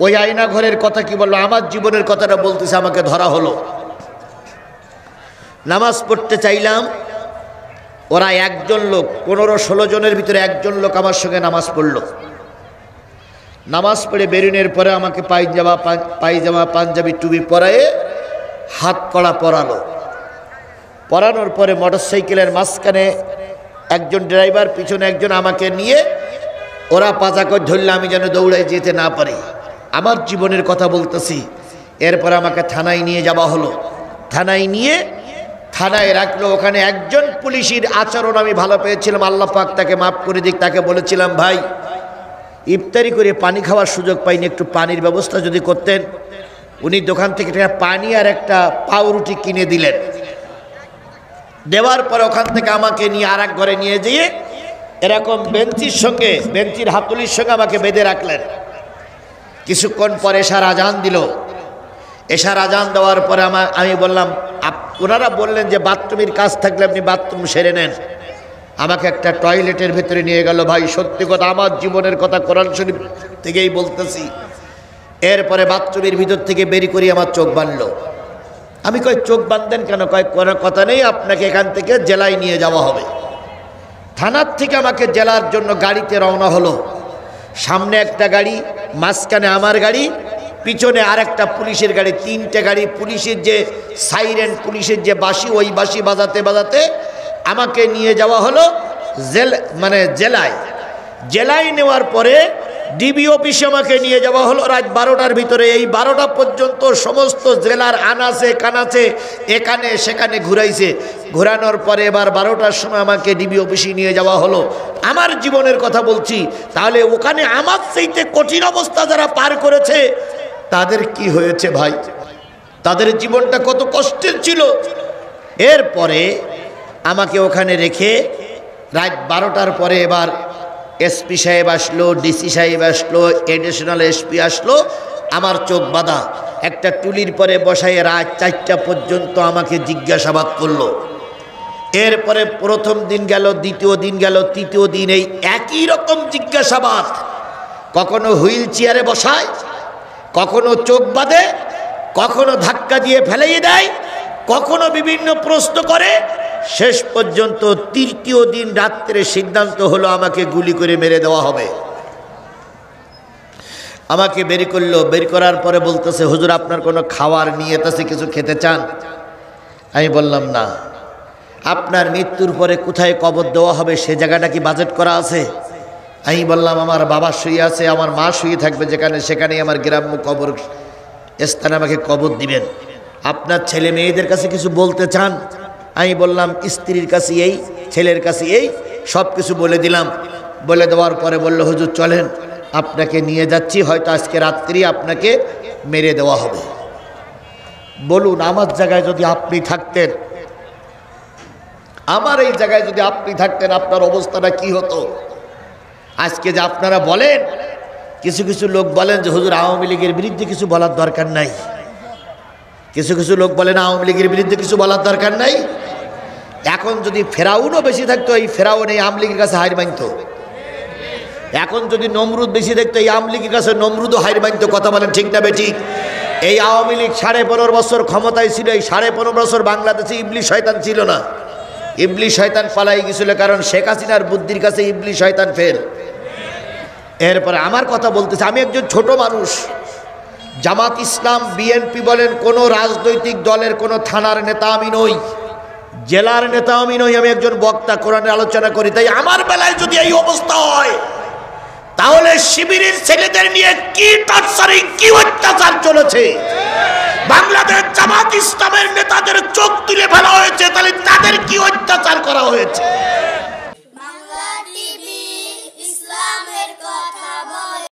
ওই আয়না ঘরের কথা কি বললো, আমার জীবনের কথাটা বলতেছে। আমাকে ধরা হলো, নামাজ পড়তে চাইলাম, ওরা একজন লোক 15-16 জনের ভিতরে একজন লোক আমার সঙ্গে নামাজ পড়লো। নামাজ পড়ে বেরোনোর পরে আমাকে পায়জামা পাঞ্জাবি টুপি পরায়ে হাত কড়া পরালো। পরানোর পরে মোটরসাইকেলের মাঝখানে একজন ড্রাইভার, পিছনে একজন, আমাকে নিয়ে ওরা পাজা করে ধরলে আমি যেন দৌড়ায় যেতে না পারি। আমার জীবনের কথা বলতেছি। এরপর আমাকে থানায় নিয়ে যাওয়া হলো। থানায় রাখলো। ওখানে একজন পুলিশের আচরণ আমি ভালো পেয়েছিলাম, আল্লাহ পাক তাকে মাফ করে দিক। তাকে বলেছিলাম, ভাই ইফতারি করে পানি খাওয়ার সুযোগ পাইনি, একটু পানির ব্যবস্থা যদি করতেন। উনি দোকান থেকে একটা পানি আর একটা পাউরুটি কিনে দিলেন। দেওয়ার পরে ওখান থেকে আমাকে নিয়ে আর এক ঘরে নিয়ে যেয়ে এরকম বেঞ্চির হাতুলির সঙ্গে আমাকে বেঁধে রাখলেন। কিছুক্ষণ পরে এশার আজান দিল। এশার আজান দেওয়ার পরে আমি বললাম, ওনারা বললেন যে বাথরুমের কাজ থাকলে আপনি বাথরুম সেরে নেন। আমাকে একটা টয়লেটের ভেতরে নিয়ে গেল। ভাই সত্যি কথা, আমার জীবনের কথা কোরআন শরীফ থেকেই বলতেছি। এরপরে বাথরুমের ভিতর থেকে বেরি করি আমার চোখ বাঁধলো। আমি কই, চোখ বাঁধতেন কেন? কয়, কোনো কথা নেই, আপনাকে এখান থেকে জেলায় নিয়ে যাওয়া হবে। থানার থেকে আমাকে জেলার জন্য গাড়িতে রওনা হলো। সামনে একটা গাড়ি, মাঝখানে আমার গাড়ি, পিছনে আর একটা পুলিশের গাড়ি। 3টে গাড়ি। পুলিশের যে সাইরেন, পুলিশের যে বাঁশি, ওই বাঁশি বাজাতে বাজাতে আমাকে নিয়ে যাওয়া হলো জেলায় নেওয়ার পরে ডিবি অফিসে আমাকে নিয়ে যাওয়া হলো রাত 12টার ভিতরে। এই 12টা পর্যন্ত সমস্ত জেলার আনাচে কানাচে এখানে সেখানে ঘুরাইছে। ঘোরানোর পরে এবার 12টার সময় আমাকে ডিবি অফিসে নিয়ে যাওয়া হলো। আমার জীবনের কথা বলছি। তাহলে ওখানে আমার চাইতে কঠিন অবস্থা যারা পার করেছে তাদের কি হয়েছে ভাই? তাদের জীবনটা কত কষ্টের ছিল। এরপরে আমাকে ওখানে রেখে রাত 12টার পরে এবার এসপি সাহেব আসলো, ডিসি সাহেব আসলো, এডিশনাল এসপি আসলো। আমার চোখ বাঁধা একটা টুলির পরে বসায় রাত 4টা পর্যন্ত আমাকে জিজ্ঞাসাবাদ করলো। এরপরে প্রথম দিন গেল, দ্বিতীয় দিন গেল, তৃতীয় দিন এই একই রকম জিজ্ঞাসাবাদ। কখনো হুইল চেয়ারে বসায়, কখনো চোখ বাঁধে, কখনো ধাক্কা দিয়ে ফেলেই দেয়, কখনো বিভিন্ন প্রশ্ন করে। শেষ পর্যন্ত তৃতীয় দিন রাত্রে সিদ্ধান্ত হলো আমাকে গুলি করে মেরে দেওয়া হবে। আমাকে বের করলো। বের করার পরে বলতেছে, হুজুর আপনার কোনো খাওয়ার নিয়ত আছে, কিছু খেতে চান? আমি বললাম না। আপনার মৃত্যুর পরে কোথায় কবর দেওয়া হবে সে জায়গাটা কি বাজেট করা আছে? আমি বললাম, আমার বাবা শুয়ে আছে, আমার মা শুয়ে থাকবে যেখানে, সেখানেই আমার গ্রাম্য কবর স্থানে আমাকে কবর দিবেন। আপনার ছেলে মেয়েদের কাছে কিছু বলতে চান? আমি বললাম, স্ত্রীর কাছে এই, ছেলের কাছে এই, সব কিছু বলে দিলাম। বলে দেওয়ার পরে বলল, হুজুর চলেন, আপনাকে নিয়ে যাচ্ছি, হয়তো আজকে রাত্রি আপনাকে মেরে দেওয়া হবে। বলুন, আমার জায়গায় যদি আপনি থাকতেন, আমার এই জায়গায় যদি আপনি থাকতেন, আপনার অবস্থাটা কি হতো? আজকে যে আপনারা বলেন, কিছু কিছু লোক বলেন যে হুজুর আওয়ামী লীগের বিরুদ্ধে কিছু বলার দরকার নাই। কিছু কিছু লোক বলেন আওয়ামী লীগের বিরুদ্ধে কিছু বলার দরকার নাই। এখন যদি ফেরাউনও বেশি থাকতো, এই ফেরাউন এই আওয়ামী লীগের কাছে হার মানত। এখন যদি নমরুদ বেশি দেখতো, এই আওয়ামী লীগের কাছে নমরুদও হার মানত। কথা বলেন ঠিক না বেঠিক? এই আওয়ামী লীগ 15.5 বছর ক্ষমতায় ছিল। এই 15.5 বছর বাংলাদেশে ইবলিশ শয়তান ছিল না। ইবলিশ শয়তান পালাই গেছিল, কারণ শেখ হাসিনার বুদ্ধির কাছে ইবলিশ শয়তান ফেল। এরপরে আমার কথা বলতেছে, আমি একজন ছোট মানুষ। জামাত ইসলাম, বিএনপি বলেন, কোনো রাজনৈতিক দলের কোনো থানার নেতা আমি নই, জেলার নেতা আমি নই। আমি একজন বক্তা, কোরআনের আলোচনা করি। তাই আমার বেলায় যদি এই অবস্থা হয়, তাহলে শিবিরের ছেলেদের নিয়ে কি টর্চারিং, কি অত্যাচার চলেছে। বাংলাদেশ জামাত ইসলামের নেতাদের চোখ তুলে ফেলা হয়েছে, তাহলে তাদের কি অত্যাচার করা হয়েছে।